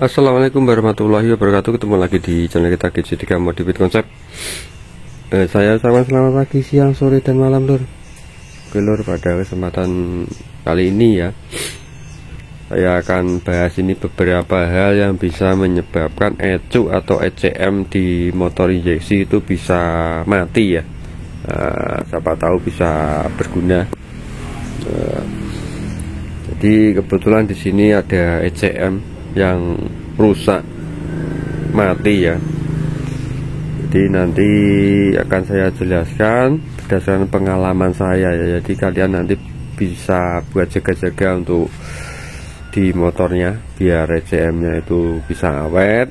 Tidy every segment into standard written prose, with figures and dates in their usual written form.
Assalamualaikum warahmatullahi wabarakatuh. Ketemu lagi di channel kita GC3 Modifit Konsep. Saya sama selamat pagi, siang, sore, dan malam lur. Oke lur, pada kesempatan kali ini ya, saya akan bahas ini beberapa hal yang bisa menyebabkan ECU atau ECM di motor injeksi itu bisa mati ya. Siapa tahu bisa berguna. Jadi kebetulan di sini ada ECM yang rusak mati ya. Jadi nanti akan saya jelaskan berdasarkan pengalaman saya ya. Jadi kalian nanti bisa buat jaga-jaga untuk di motornya biar ECM-nya itu bisa awet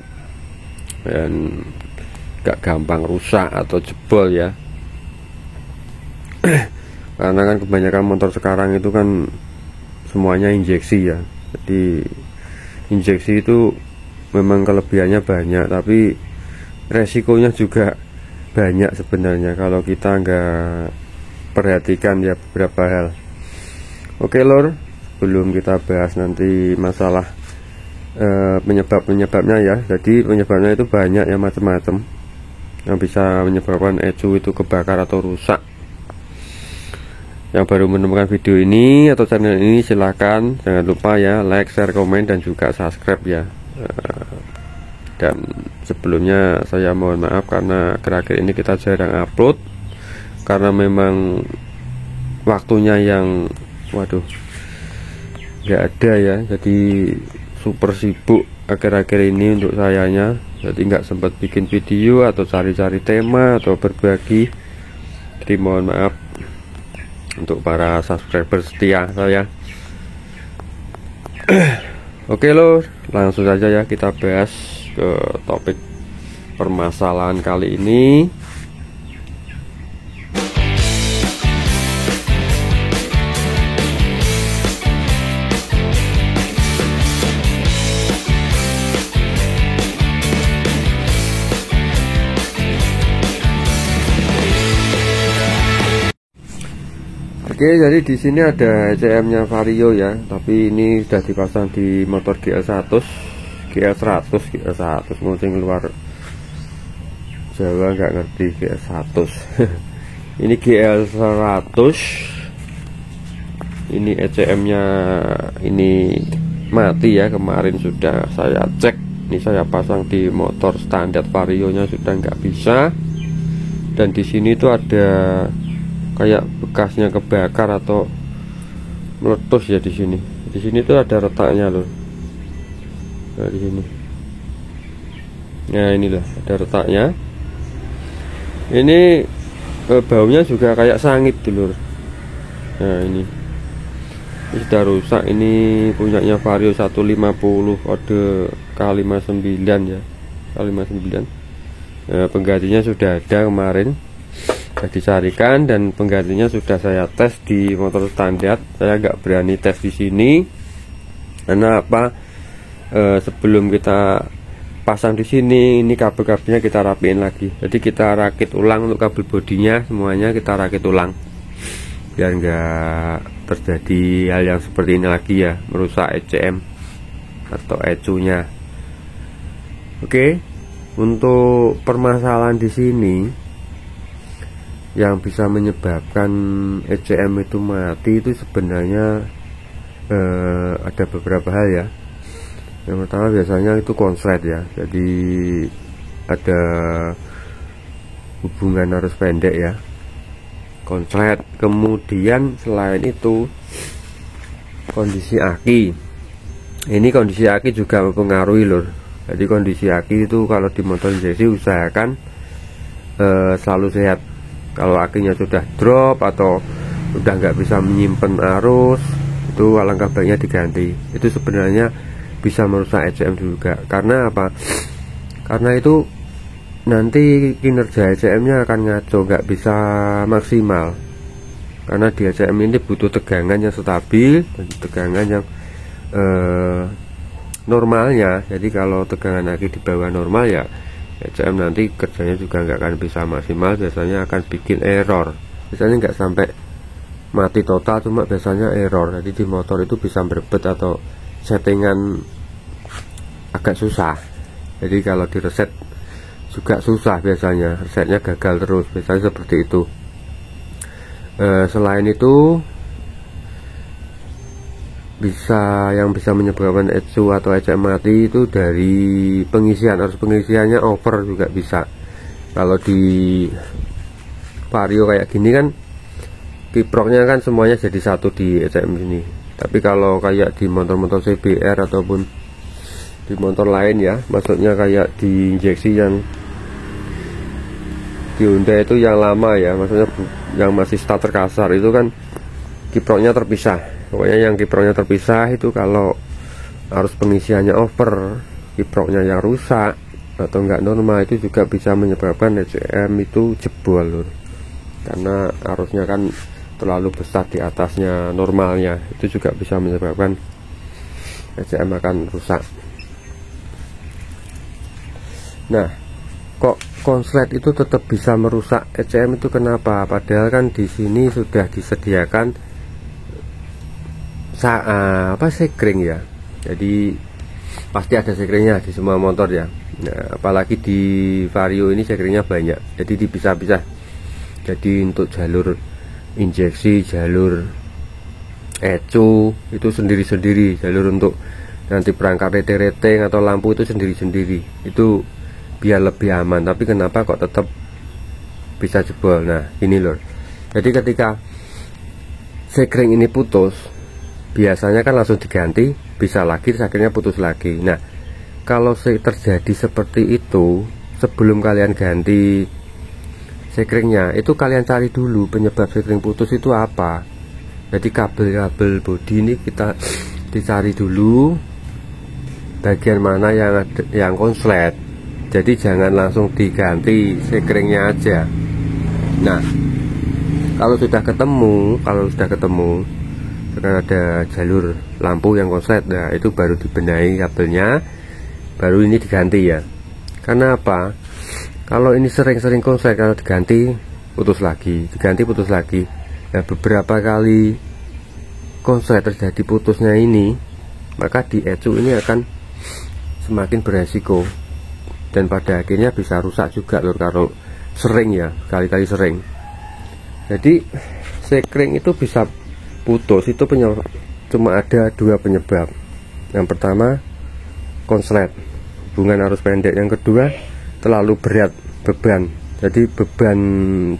dan gak gampang rusak atau jebol ya. Karena kan kebanyakan motor sekarang itu kan semuanya injeksi ya. Jadi injeksi itu memang kelebihannya banyak, tapi resikonya juga banyak sebenarnya kalau kita nggak perhatikan ya beberapa hal. Oke lor, sebelum kita bahas nanti masalah penyebabnya ya. Jadi penyebabnya itu banyak ya, macam-macam yang bisa menyebabkan ECU itu kebakar atau rusak. Yang baru menemukan video ini atau channel ini, silahkan jangan lupa ya like, share, komen, dan juga subscribe ya. Dan sebelumnya saya mohon maaf karena akhir-akhir ini kita jarang upload karena memang waktunya yang nggak ada ya. Jadi super sibuk akhir-akhir ini untuk sayanya, jadi nggak sempat bikin video atau cari-cari tema atau berbagi. Jadi mohon maaf untuk para subscriber setia saya. Oke lor, langsung saja ya kita bahas ke topik permasalahan kali ini. Oke, jadi di sini ada ECM-nya Vario ya, tapi ini sudah dipasang di motor GL100, mungkin luar Jawa nggak ngerti GL100. Ini GL100, ini ECM-nya ini mati ya, kemarin sudah saya cek. Ini saya pasang di motor standar Vario-nya sudah nggak bisa, dan di sini tuh ada kayak bekasnya kebakar atau meletus ya di sini. Di sini tuh ada retaknya loh. Nah, di sini. Nah, inilah ada retaknya. Ini baunya juga kayak sangit dulur. Nah, ini sudah rusak. Ini punyanya Vario 150 kode K59 ya. K59. Nah, penggantinya sudah ada kemarin, dicarikan, dan penggantinya sudah saya tes di motor standar. Saya nggak berani tes di sini karena apa? Sebelum kita pasang di sini, ini kabel-kabelnya kita rapiin lagi. Jadi kita rakit ulang untuk kabel bodinya, semuanya kita rakit ulang biar nggak terjadi hal yang seperti ini lagi ya, merusak ECM atau ECU-nya. Oke, untuk permasalahan di sini yang bisa menyebabkan ECM itu mati itu sebenarnya ada beberapa hal ya. Yang pertama biasanya itu konslet ya. Jadi ada hubungan arus pendek ya, konslet. Kemudian selain itu kondisi aki. Ini kondisi aki juga mempengaruhi lur. Jadi kondisi aki itu kalau di motor injeksi usahakan selalu sehat. Kalau akinya sudah drop atau sudah nggak bisa menyimpan arus, itu alangkah baiknya diganti. Itu sebenarnya bisa merusak ECM juga. Karena apa? Karena itu nanti kinerja ECM-nya akan ngaco, nggak bisa maksimal. Karena di ECM ini butuh tegangan yang stabil dan tegangan yang normalnya. Jadi kalau tegangan aki di bawah normal ya, ECM nanti kerjanya juga nggak akan bisa maksimal, biasanya akan bikin error. Biasanya nggak sampai mati total, cuma biasanya error. Jadi di motor itu bisa berbet atau settingan agak susah. Jadi kalau direset juga susah, biasanya resetnya gagal terus, biasanya seperti itu. Selain itu yang bisa menyebabkan ECU atau ECM mati itu dari pengisian, arus pengisiannya over juga bisa. Kalau di Vario kayak gini kan kiproknya kan semuanya jadi satu di ECM ini. Tapi kalau kayak di motor-motor CBR ataupun di motor lain ya, maksudnya kayak di injeksi yang di Hyundai itu yang lama ya, maksudnya yang masih starter kasar itu kan kiproknya terpisah. Pokoknya yang kiproknya terpisah itu kalau arus pengisiannya over, kiproknya yang rusak atau enggak normal, itu juga bisa menyebabkan ECM itu jebol lur. Karena arusnya kan terlalu besar di atasnya normalnya, itu juga bisa menyebabkan ECM akan rusak. Nah, kok konslet itu tetap bisa merusak ECM itu kenapa? Padahal kan di sini sudah disediakan sekring ya. Jadi pasti ada sekringnya di semua motor ya. Nah, apalagi di Vario ini sekringnya banyak, jadi dipisah-pisah. Jadi untuk jalur injeksi, jalur ECU itu sendiri-sendiri, jalur untuk nanti perangkat rating atau lampu itu sendiri-sendiri. Itu biar lebih aman. Tapi kenapa kok tetap bisa jebol? Nah ini lor, jadi ketika sekring ini putus, biasanya kan langsung diganti, bisa lagi akhirnya putus lagi. Nah kalau terjadi seperti itu, sebelum kalian ganti sekringnya, itu kalian cari dulu penyebab sekring putus itu apa. Jadi kabel-kabel bodi ini kita dicari dulu bagian mana yang konslet. Jadi jangan langsung diganti sekringnya aja. Nah kalau sudah ketemu sekarang ada jalur lampu yang konslet, nah itu baru dibenahi kabelnya, baru ini diganti ya. Karena apa? Kalau ini sering-sering konslet, kalau diganti putus lagi, diganti putus lagi. Nah beberapa kali konslet terjadi putusnya ini, maka di ECU ini akan semakin beresiko, dan pada akhirnya bisa rusak juga lor, kalau sering ya, kali-kali sering. Jadi sekring itu bisa putus itu cuma ada dua penyebab. Yang pertama konslet, hubungan arus pendek. Yang kedua terlalu berat beban. Jadi beban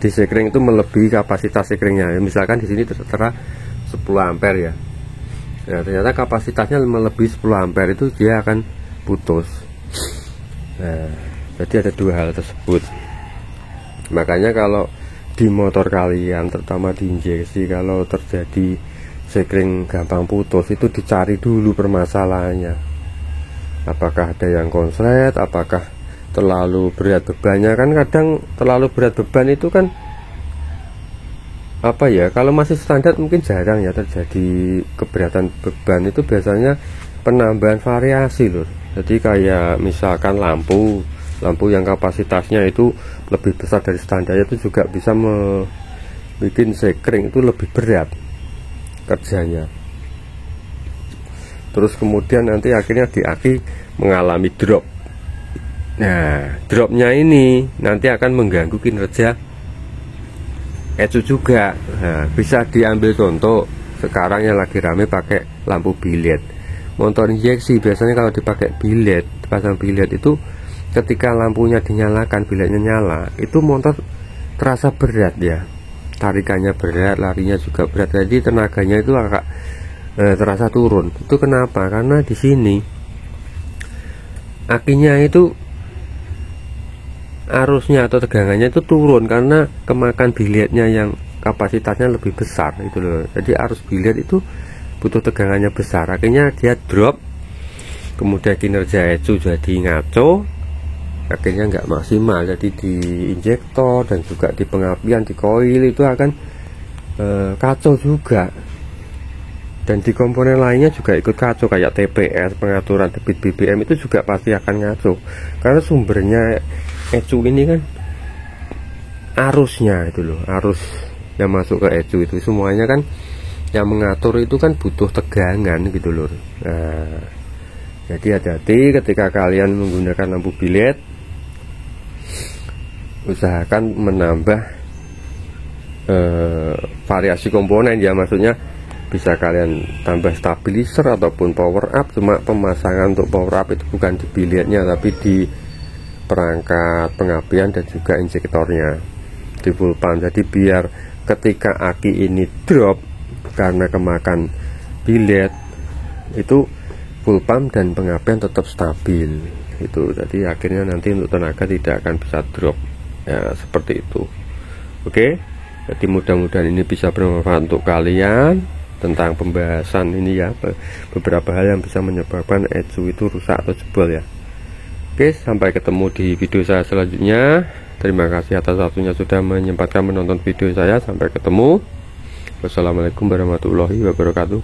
di sekring itu melebihi kapasitas sekringnya. Misalkan di sini tertera 10 ampere ya. Nah, ternyata kapasitasnya melebihi 10 ampere, itu dia akan putus. Nah, jadi ada dua hal tersebut. Makanya kalau di motor kalian, terutama di injeksi, kalau terjadi sekring gampang putus, itu dicari dulu permasalahannya. Apakah ada yang konslet, apakah terlalu berat bebannya. Kan kadang terlalu berat beban itu kan apa ya, kalau masih standar mungkin jarang ya terjadi keberatan beban. Itu biasanya penambahan variasi loh. Jadi kayak misalkan lampu yang kapasitasnya itu lebih besar dari standar, itu juga bisa membuat sekring itu lebih berat kerjanya. Terus kemudian nanti akhirnya di aki mengalami drop. Nah dropnya ini nanti akan mengganggu kinerja ECU juga. Nah, bisa diambil contoh sekarang yang lagi rame pakai lampu bilet. Motor injeksi biasanya kalau dipakai bilet, pasang bilet itu ketika lampunya dinyalakan, biletnya nyala, itu motor terasa berat ya, tarikannya berat, larinya juga berat. Jadi tenaganya itu agak terasa turun. Itu kenapa? Karena di sini akinya itu arusnya atau tegangannya itu turun karena kemakan biletnya yang kapasitasnya lebih besar itu loh. Jadi arus bilet itu butuh tegangannya besar, akhirnya dia drop, kemudian kinerja ECU jadi ngaco, akhirnya nggak maksimal. Jadi di injektor dan juga di pengapian, di koil itu akan kacau juga, dan di komponen lainnya juga ikut kacau, kayak TPS, pengaturan debit BBM itu juga pasti akan ngaco, karena sumbernya ECU ini kan arusnya itu loh, arus yang masuk ke ECU itu semuanya kan yang mengatur itu kan butuh tegangan gitu loh. Nah Jadi hati-hati ketika kalian menggunakan lampu bilet, usahakan menambah variasi komponen ya, maksudnya bisa kalian tambah stabilizer ataupun power up. Cuma pemasangan untuk power up itu bukan di biletnya, tapi di perangkat pengapian dan juga injektornya di full pump. Jadi biar ketika aki ini drop karena kemakan bilet, itu full pump dan pengapian tetap stabil itu. Jadi akhirnya nanti untuk tenaga tidak akan bisa drop ya, seperti itu. Oke, jadi mudah-mudahan ini bisa bermanfaat untuk kalian tentang pembahasan ini ya, beberapa hal yang bisa menyebabkan ECU itu rusak atau jebol ya. Oke, sampai ketemu di video saya selanjutnya. Terima kasih atas waktunya sudah menyempatkan menonton video saya. Sampai ketemu. Wassalamualaikum warahmatullahi wabarakatuh.